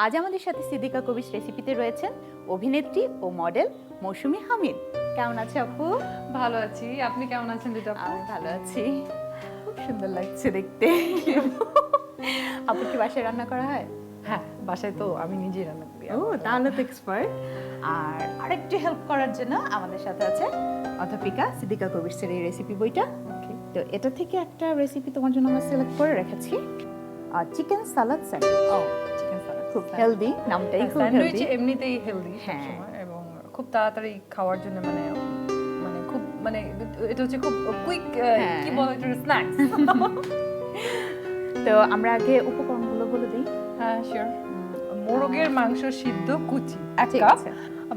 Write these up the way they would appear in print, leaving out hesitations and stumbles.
আজ আমাদের সাথে সিদ্দিকা কবির রেসিপিতে রয়েছেন অভিনেত্রী ও মডেল মৌসুমী হামিদ। কেমন আছে আপু? ভালো আছি, আপনি কেমন আছেন দিদা? আমি ভালো আছি। খুব সুন্দর লাগছে দেখতে। আপু কি বাসায় রান্না করা হয়? হ্যাঁ, বাসায় তো আমি নিজেই রান্না করি। ও তাহলে তো এক্সপার্ট। আর আরেকটু হেল্প করার জন্য আমাদের সাথে আছে অধ্যাপিকা সিদ্দিকা কবির এই রেসিপি বইটা। তো এটা থেকে একটা রেসিপি তোমার জন্য আমরা সিলেক্ট করে রেখেছি, চিকেন সালাদ স্যান্ডউইচ। ও চিকেন সালাদ খুব হেলদি, নামটাই খুব স্যান্ডউইচ হেলদি। এমনিতেই হেলদি হ্যাঁ। এবং খুব তাড়াতাড়ি খাওয়ার জন্য মানে খুব এটা হচ্ছে খুব কুইক কি বলে এটা স্ন্যাক্স। তো আমরা আগে উপকরণগুলো বলে দিই। হ্যাঁ শিওর। মোরগের মাংস সিদ্ধ কুচি 1 ঠিক কাপ, আছে।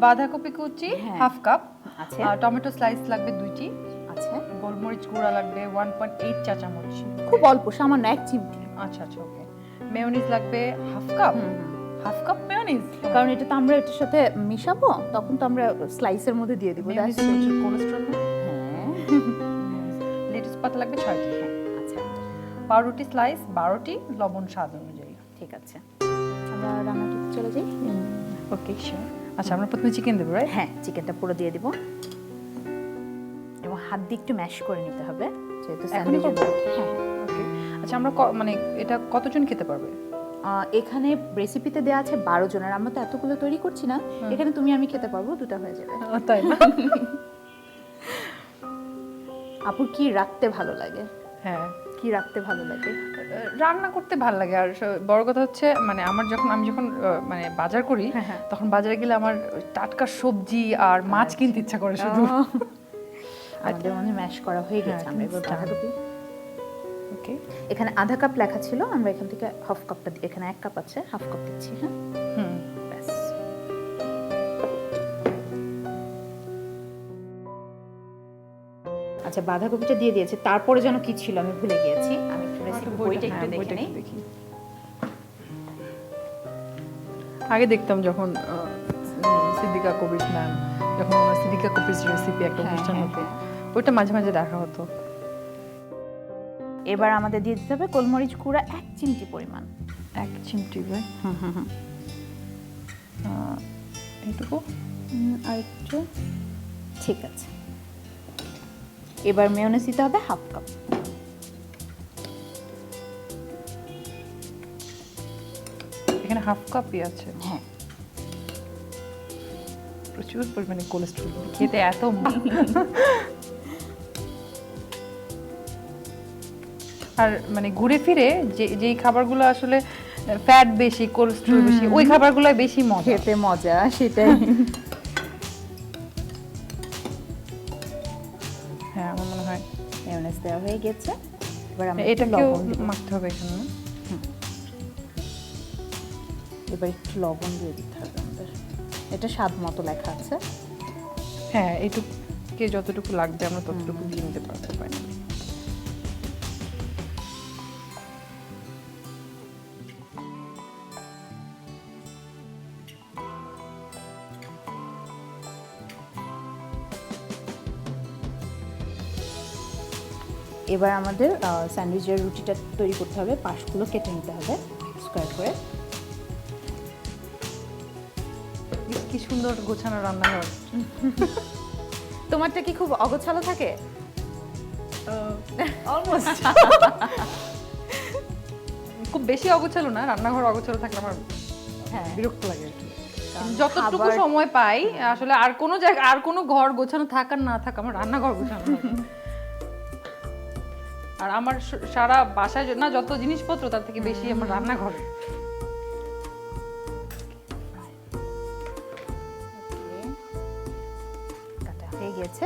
বাঁধাকপি কুচি হ্যাঁ। 1/2 কাপ, আচ্ছা টমেটো স্লাইস লাগবে 2টি, আচ্ছা, গোলমরিচ গুঁড়া লাগবে 1.8 চা চামচ। খুব অল্প, সামান্য 1 চিমটি। আচ্ছা আচ্ছা ওকে। মেয়োনিজ লাগবে 1/2 কাপ। 1/2 কাপ মেয়োনিজ, কারণ এটা তো আমরা এটার সাথে মিশাবো, তখন তো আমরা স্লাইসের মধ্যে দিয়ে দিব। মেয়োনিজ হচ্ছে কোলেস্টেরল না? হ্যাঁ লেটুস পাতা লাগবে 6টি। হ্যাঁ আচ্ছা পাউরুটি স্লাইস 12টি, লবণ স্বাদ অনুযায়ী। ঠিক আছে, আমরা রান্নাটিতে চলে যাই। Okay sure. আচ্ছা আমরা প্রথমে চিকেন দেবো, রাইট? হ্যাঁ, চিকেনটা পুরো দিয়ে দিব এবং হাত দিয়ে একটু ম্যাশ করে নিতে হবে, যেহেতু এখনই স্যান্ডউইচ। করবো? হ্যাঁ, ওকে। আচ্ছা আমরা মানে এটা কতজন খেতে পারবে? এখানে রেসিপিতে দেওয়া আছে 12 জনের। আমরা তো এতগুলো তৈরি করছি না, এখানে তুমি আমি খেতে পারবো, 2টা হয়ে যাবে। তাই না? আপুর কি রাখতে ভালো লাগে? হ্যাঁ, কি রাখতে ভালো লাগে? রান্না করতে ভালো লাগে। আর বড় কথা হচ্ছে মানে আমি যখন মানে বাজার করি, হ্যাঁ। তখন বাজারে গেলে আমার টাটকা সবজি আর মাছ কিনতে ইচ্ছা করে শুধু। আমাদের মনে ম্যাশ করা হয়ে গেছে। হ্যাঁ, আমরা এবার কিন্তু বাঁধাকপি, ওকে। এখানে 1/2 কাপ লেখা ছিল, আমরা এখান থেকে 1/2 কাপটা, এখানে 1 কাপ আছে, 1/2 কাপ দিচ্ছি। হ্যাঁ হুম। ব্যাস। আচ্ছা, বাঁধাকপিটা দিয়ে দিয়েছে, তারপরে যেন কি ছিল আমি ভুলে গিয়েছি। আমি একটু রেসিপি বইটা একটু দেখে নেই। আগে দেখতাম যখন সিদ্দিকা কবির ম্যাম, যখন ওনার সিদ্দিকা কবির রেসিপি একটা হ্যাঁ, অনুষ্ঠান হ্যাঁ, হতো, ওইটা মাঝে মাঝে দেখা হতো। এবার আমাদের দিয়ে দিতে হবে গোলমরিচ গুঁড়া 1 চিমটি পরিমাণ। 1 চিমটি ভাই? এইটুকু? আর একটু, ঠিক আছে। এবার মেয়োনেজ দিতে হবে 1/2 কাপ। এখানে 1/2 কাপই আছে। হ্যাঁ, প্রচুর পরিমাণে কোলেস্টেরল, খেতে এত আর মানে ঘুরে ফিরে যেই খাবারগুলো আসলে ফ্যাট বেশি, কোলেস্টেরল বেশি, ওই খাবারগুলো বেশি মজা, খেতে মজা, সেটাই। হ্যাঁ আমার মনে হয়। মেয়োনেজ দেওয়া হয়ে গেছে, এবার আমরা এটাকেও লবণ দিব। মাখতে হবে এখানে। এবার একটু লবণ দিয়ে দিতে হবে আমাদের, এটা স্বাদ মতো লেখা আছে। হ্যাঁ, এইটুকুকে যতটুকু লাগবে আমরা ততটুকু দিয়ে নিতে পারবো। এবার আমাদের স্যান্ডউইচের রুটিটা তৈরি করতে হবে, পাশগুলো কেটে নিতে হবে স্কোয়ার করে। কি সুন্দর গোছানো রান্নাঘর। তোমারটা কি খুব অগোছালো থাকে? অলমোস্ট। খুব বেশি অগোছালো না, রান্নাঘর অগোছালো থাকলে আমার হ্যাঁ, বিরক্ত লাগে আর কি। যতটুকু সময় পাই আসলে আর কোনো জায়গা, আর কোনো ঘর গোছানো থাক আর না থাক, আমার রান্নাঘর গোছানো থাকে। আর আমার সারা বাসায় না যত জিনিসপত্র, তার থেকে বেশি আমার রান্নাঘরে। কাটা হয়ে গেছে।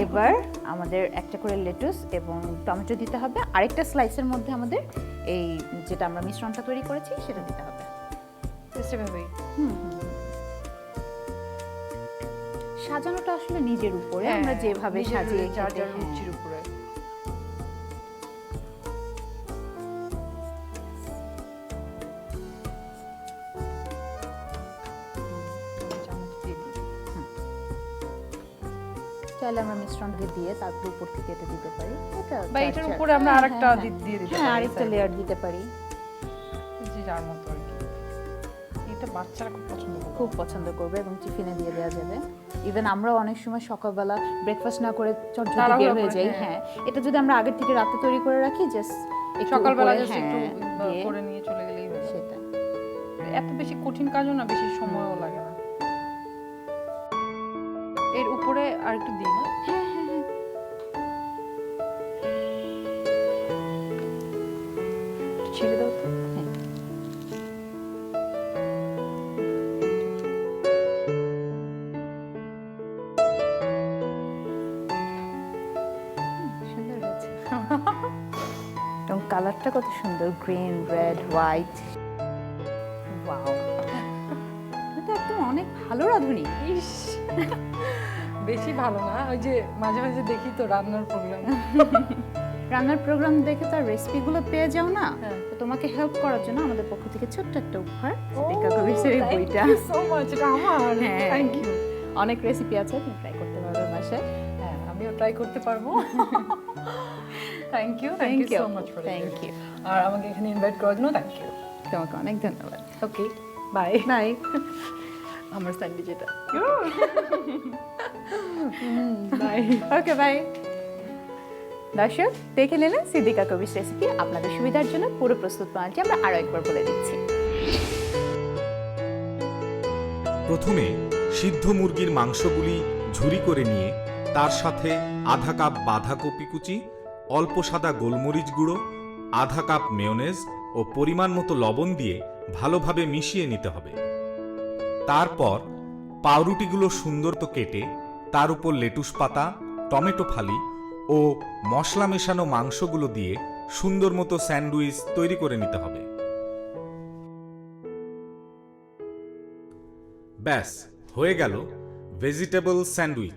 এবার আমাদের একটা করে লেটুস এবং টমেটো দিতে হবে, আরেকটা স্লাইসের মধ্যে আমাদের এই যেটা আমরা মিশ্রণটা তৈরি করেছি সেটা দিতে হবে। সাজানোটা আসলে নিজের উপরে, আমরা যেভাবে সাজিয়ে যার রুচির উপরে। চাইলে আমরা মিশ্রণকে দিয়ে তারপর উপর থেকে এটা দিতে পারি, এটা বা এটার উপরে আমরা আরেকটা দিয়ে দিতে পারি, আরেকটা লেয়ার দিতে পারি, যার মতো আর কি। বাচ্চারা খুব পছন্দ করে। খুব পছন্দ করবে এবং টিফিনে দিয়ে দেওয়া যাবে। ইভেন আমরাও অনেক সময় সকালবেলা ব্রেকফাস্ট না করে চটজলদি বের তাড়াহুড়ো হয়ে করে, যাই। হ্যাঁ। হ্যাঁ, এটা যদি আমরা আগের থেকে রাতে তৈরি করে রাখি, জাস্ট সকালবেলা just একটু দিয়ে করে নিয়ে চলে গেলেই হলো। সেটা। এত বেশি কঠিন কাজও না, বেশি সময়ও লাগে না। এর উপরে আর একটু দিই না? ছেড়ে দাও তো। হ্যাঁ, সুন্দর হয়েছে। এবং কালারটা কত সুন্দর, গ্রিন, রেড, হোয়াইট। ওয়াও, এটা একদম অনেক ভালো রাঁধুনি। ইস, বেশি ভালো না। ওই যে মাঝে মাঝে দেখি তো রান্নার প্রোগ্রাম, রান্নার প্রোগ্রাম দেখে তার রেসিপিগুলো পেয়ে যাও না, হ্যাঁ। তো তোমাকে হেল্প করার জন্য আমাদের পক্ষ থেকে ছোট্ট একটা উপহার, সিদ্দিকা কবির এই বইটা। সো মাচ, এটা আমার। হ্যাঁ, থ্যাংক ইউ। অনেক রেসিপি আছে, তুমি ট্রাই করতে পারবে বাসায়। হ্যাঁ, আমিও ট্রাই করতে পারবো। Thank you, thank you so much for thank you. আর আমাকে এখানে ইনভাইট করার জন্য থ্যাংক ইউ। তোমাকে অনেক ধন্যবাদ। Okay, bye. বাই। আমার স্যান্ডউইচ এটা। বাই। Okay, bye. দর্শক, দেখে নিলেন সিদ্দিকা কবির রেসিপি। আপনাদের সুবিধার জন্য পুরো প্রস্তুত প্রণালীটি আমরা আরো একবার বলে দিচ্ছি। প্রথমে সিদ্ধ মুরগির মাংসগুলি ঝুরি করে নিয়ে তার সাথে আধা কাপ বাঁধাকপি কুচি, অল্প সাদা গোলমরিচ গুঁড়ো, আধা কাপ মেয়োনেজ ও পরিমাণ মতো লবণ দিয়ে ভালোভাবে মিশিয়ে নিতে হবে। তারপর পাউরুটিগুলো সুন্দর তো কেটে তার উপর লেটুস পাতা, টমেটো ফালি ও মশলা মেশানো মাংসগুলো দিয়ে সুন্দর মতো স্যান্ডউইচ তৈরি করে নিতে হবে। ব্যাস, হয়ে গেল ভেজিটেবল স্যান্ডউইচ।